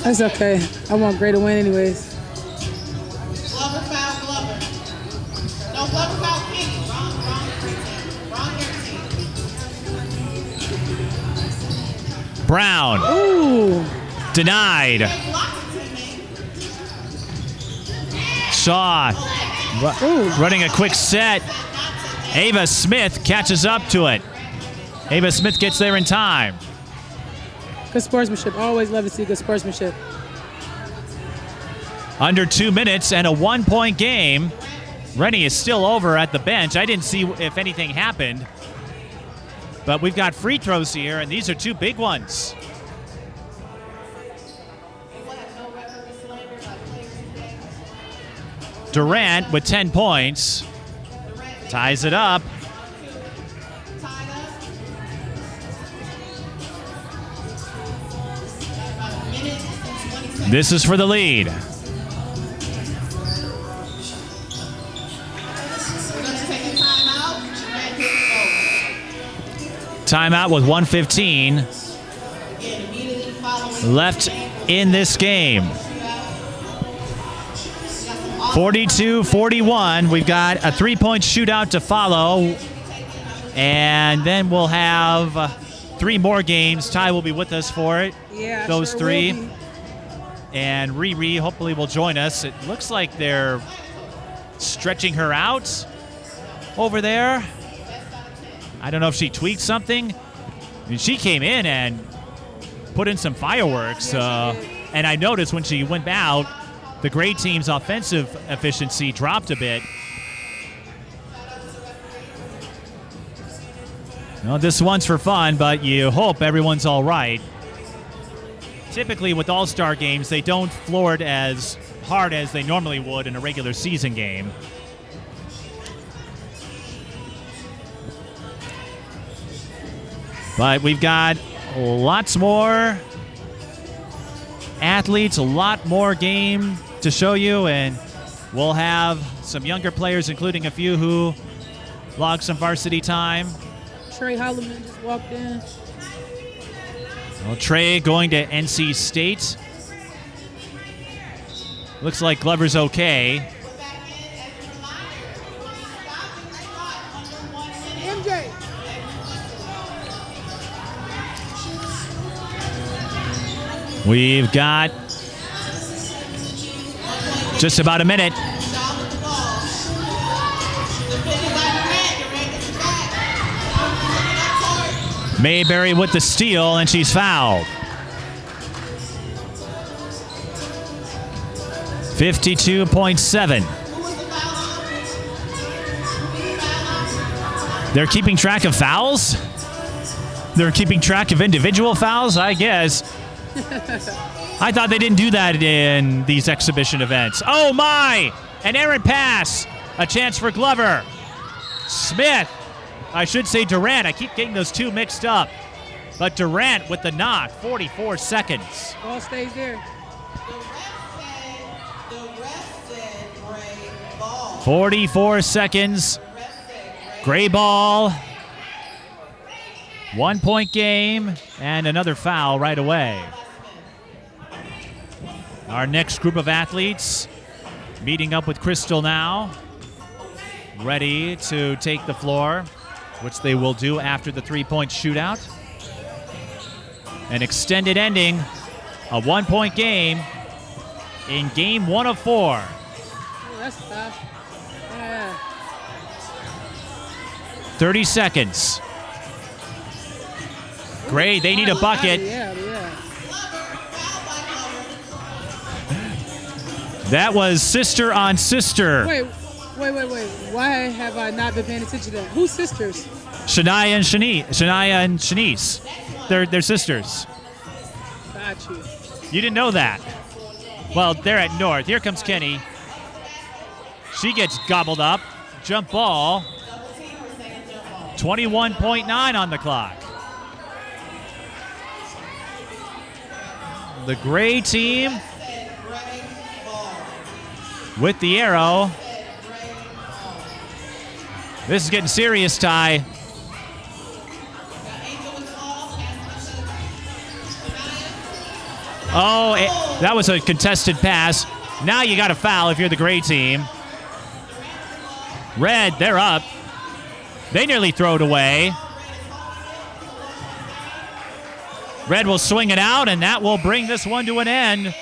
That's okay. I want Gray to win anyways. Glover foul, Glover. No, Glover foul, Kenney. Wrong team. Brown. Ooh. Denied. Shaw running a quick set. Ava Smith catches up to it. Ava Smith gets there in time. Good sportsmanship. Always love to see good sportsmanship. Under 2 minutes and a 1-point game. Rennie is still over at the bench. I didn't see if anything happened. But we've got free throws here, and these are 2 big ones. Durant with 10 points. Ties it up. This is for the lead. Timeout with 1:15 left in this game. 42-41. We've got a 3-point shootout to follow. And then we'll have 3 more games. Ty will be with us for it. Yeah, those sure 3. will be. And Riri hopefully will join us. It looks like they're stretching her out over there. I don't know if she tweaked something. I mean, she came in and put in some fireworks. And I noticed when she went out, the grade team's offensive efficiency dropped a bit. Well, this one's for fun, but you hope everyone's all right. Typically with all-star games, they don't floor it as hard as they normally would in a regular season game. But we've got lots more athletes, a lot more game to show you, and we'll have some younger players, including a few who logged some varsity time. Trey Holloman just walked in. Well, Trey going to NC State. Looks like Glover's okay. MJ. We've got just about a minute. Mayberry with the steal, and she's fouled. 52.7. They're keeping track of fouls? They're keeping track of individual fouls, I guess. I thought they didn't do that in these exhibition events. Oh, my! An errant pass. A chance for Glover. Smith. I should say Durant. I keep getting those two mixed up. But Durant with the knock. 44 seconds. Ball stays there. The ref said gray ball. 44 seconds. Gray ball. 1 point game. And another foul right away. Our next group of athletes meeting up with Crystal now. Ready to take the floor, which they will do after the three-point shootout. An extended ending, a 1 point game in game 1 of 4. Oh, that's tough. Yeah. 30 seconds. Great, they need a bucket. Yeah. That was sister on sister. Wait. Why have I not been paying attention to that? Who's sisters? Shanyce and Shanyce. They're sisters. Got you. You didn't know that. Well, they're at North. Here comes Kenney. She gets gobbled up. Jump ball. 21.9 on the clock. The gray team with the arrow. This is getting serious, Ty. Oh, that was a contested pass. Now you got a foul if you're the gray team. Red, they're up. They nearly throw it away. Red will swing it out, and that will bring this one to an end.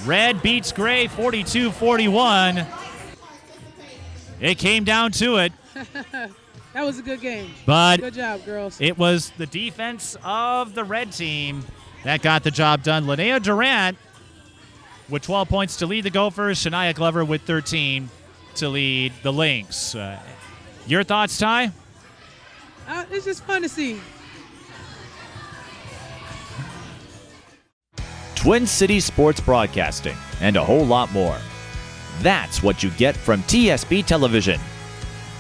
Red beats gray 42-41. It came down to it. That was a good game. But good job, girls. It was the defense of the red team that got the job done. Lanaia Durant with 12 points to lead the Gophers. Shanya Glover with 13 to lead the Lynx. Your thoughts, Ty? It's just fun to see. Twin Cities Sports Broadcasting, and a whole lot more. That's what you get from TSB Television.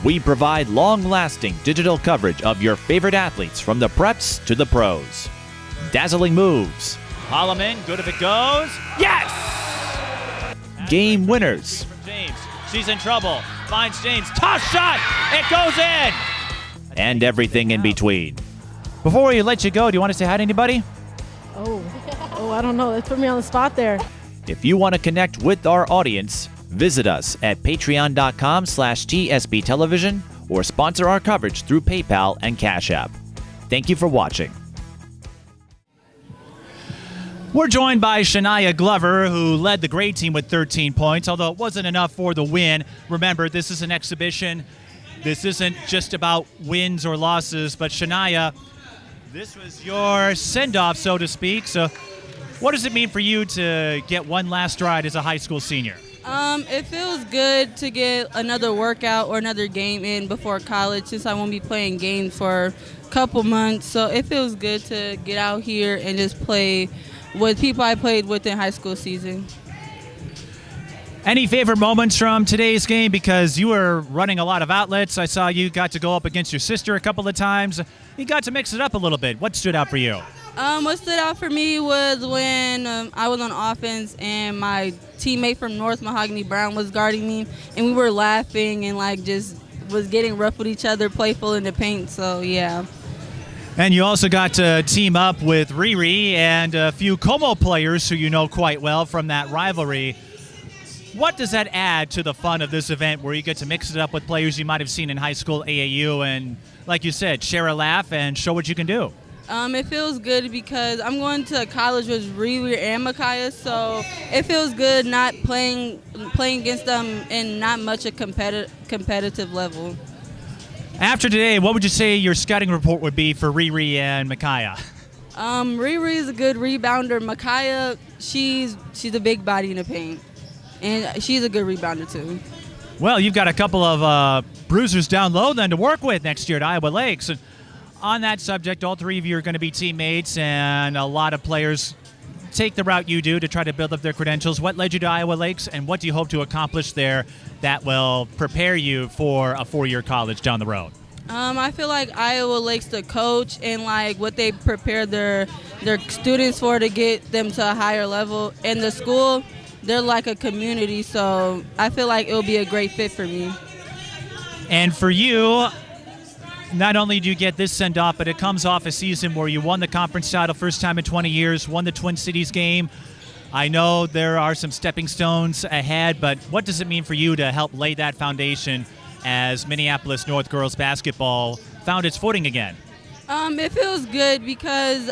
We provide long-lasting digital coverage of your favorite athletes from the preps to the pros. Dazzling moves. Holloman, good if it goes. Yes! Game winners. From James. She's in trouble. Finds James. Toss shot! It goes in! And everything in between. Before we let you go, do you want to say hi to anybody? Oh, I don't know. Let's put me on the spot there. If you want to connect with our audience, visit us at patreon.com/TSB Television or sponsor our coverage through PayPal and Cash App. Thank you for watching. We're joined by Shanya Glover, who led the gray team with 13 points, although it wasn't enough for the win. Remember, this is an exhibition. This isn't just about wins or losses, but Shanya, this was your send-off, so to speak. So what does it mean for you to get one last ride as a high school senior? It feels good to get another workout or another game in before college, since I won't be playing games for a couple months. So it feels good to get out here and just play with people I played with in high school season. Any favorite moments from today's game? Because you were running a lot of outlets. I saw you got to go up against your sister a couple of times. You got to mix it up a little bit. What stood out for you? What stood out for me was when I was on offense and my teammate from North, Mahagony Brown, was guarding me, and we were laughing and just was getting rough with each other, playful in the paint. So yeah. And you also got to team up with Riri and a few Como players who you know quite well from that rivalry. What does that add to the fun of this event, where you get to mix it up with players you might have seen in high school AAU and, like you said, share a laugh and show what you can do? It feels good because I'm going to college with Riri and Makyia, so it feels good not playing against them in not much a competitive level. After today, what would you say your scouting report would be for Riri and Makyia? Riri is a good rebounder. Makyia, she's a big body in the paint, and she's a good rebounder too. Well, you've got a couple of bruisers down low then to work with next year at Iowa Lakes. And on that subject, all three of you are going to be teammates, and a lot of players take the route you do to try to build up their credentials. What led you to Iowa Lakes, and what do you hope to accomplish there that will prepare you for a 4-year college down the road? I feel like Iowa Lakes, the coach, and like what they prepare their students for to get them to a higher level, and the school, they're like a community, so I feel like it'll be a great fit for me. And for you, not only do you get this send-off, but it comes off a season where you won the conference title first time in 20 years, won the Twin Cities game. I know there are some stepping stones ahead, but what does it mean for you to help lay that foundation as Minneapolis North girls basketball found its footing again? It feels good because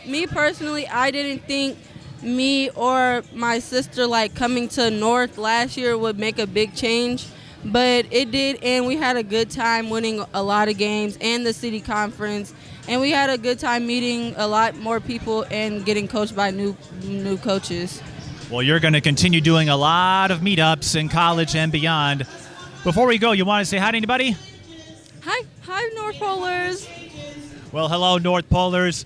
me personally, I didn't think me or my sister like coming to North last year would make a big change, but it did, and we had a good time winning a lot of games and the city conference, and we had a good time meeting a lot more people and getting coached by new coaches. Well, you're going to continue doing a lot of meetups in college and beyond. Before we go, you want to say hi to anybody? Hi North Polars. Well, hello, North Polars.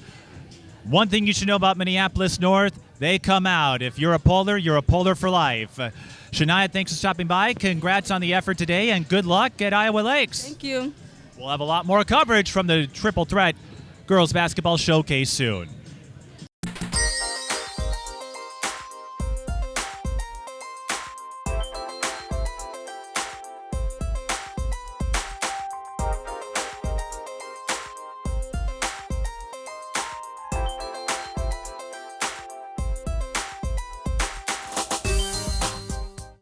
One thing you should know about Minneapolis North, they come out. If you're a Polar, you're a Polar for life. Shanya, thanks for stopping by. Congrats on the effort today, and good luck at Iowa Lakes. Thank you. We'll have a lot more coverage from the Triple Threat Girls Basketball Showcase soon.